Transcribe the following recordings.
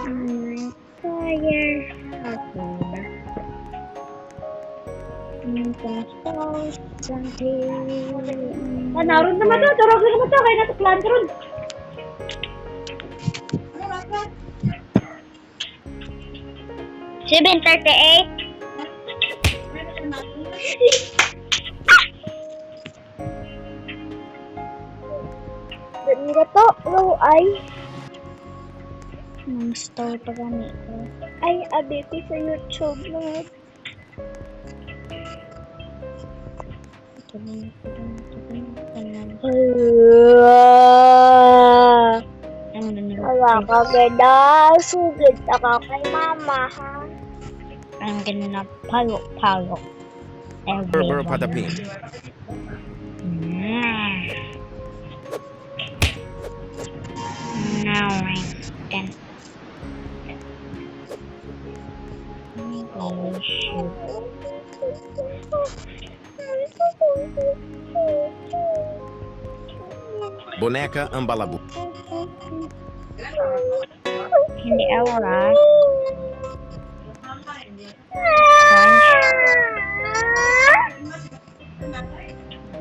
Fire. Naroon naman to. Turog naman to. Kaya natuklaan ka ron. 7:38. Ganito to, low ay. Store pa gani ko. Ay, abiti sa YouTube lang. Wala ka ganda. Sugid ako kay mama, ha? Ang ganda palo-palo. Berber Patapin. Now I can. Boneca Ambalabu. Hindi aura.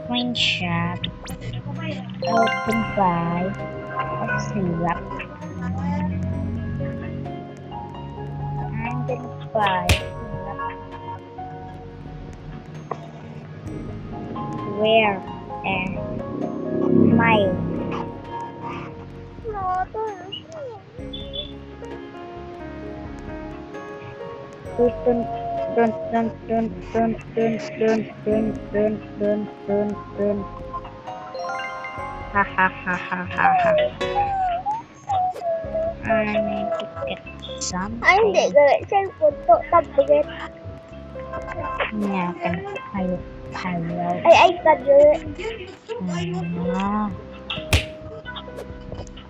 Screenshot. Open by a syrup. I'm gonna buy where and smile. Dun. Ha ha ha ha ha ha. I need to get some. Ay, hindi. Cellphone to. Tablet. Nga, kan payo. Ay, tablet.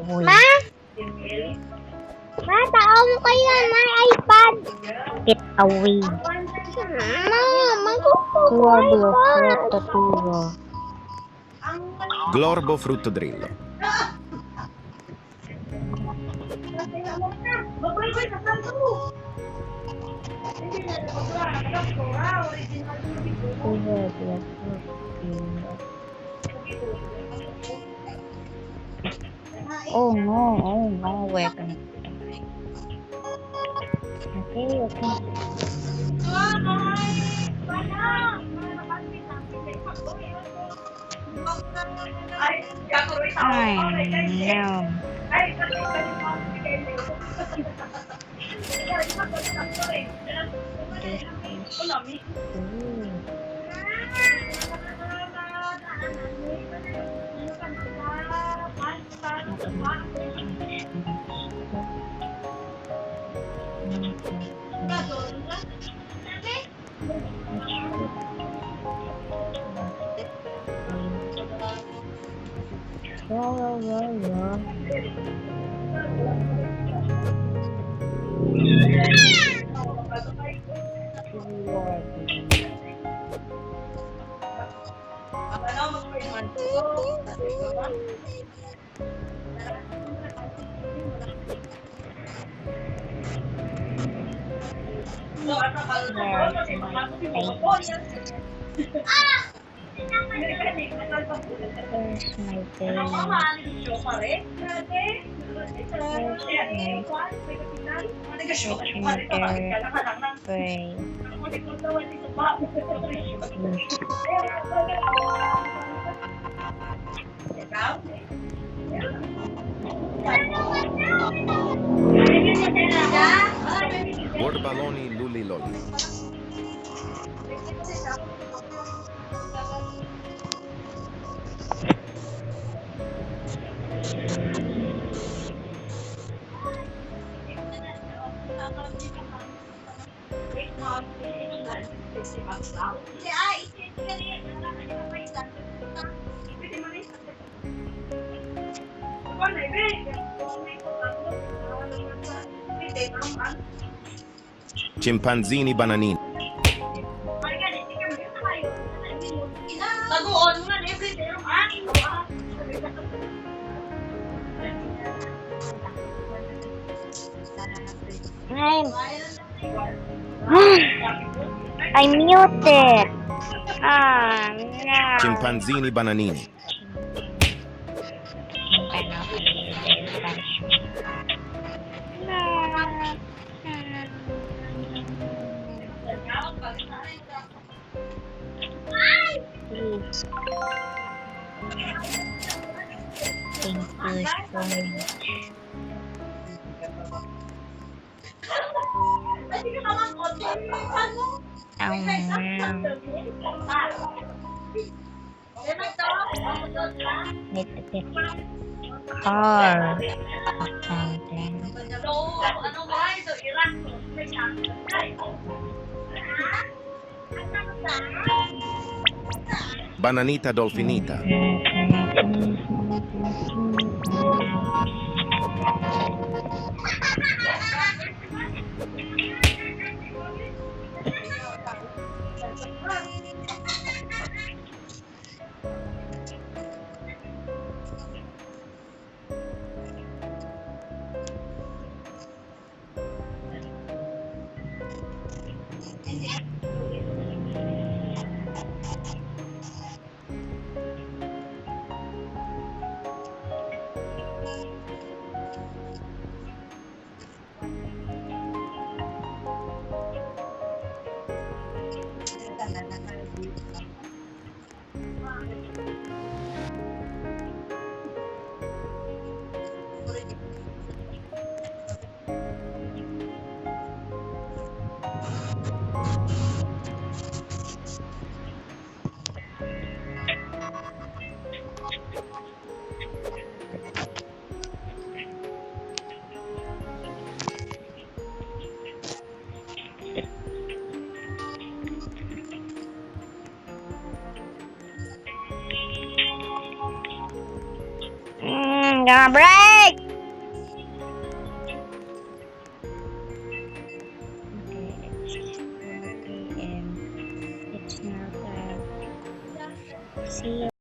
Ma? Ma, tao mo kayo. May iPad. Get away. Ma, magkukuha iPad. Glorbo Fruttodrillo. Oh no, we're gonna die. Okay. I know. Where's my bay? Borbaloni Luli Loli. Chimpanzini Bananini. I muted. No. Chimpanzini bananini. Please. Thank you so much. Car. Fountain. Bananita dolfinita. Gonna break. Okay, it's 4 p.m. It's now 5. See you.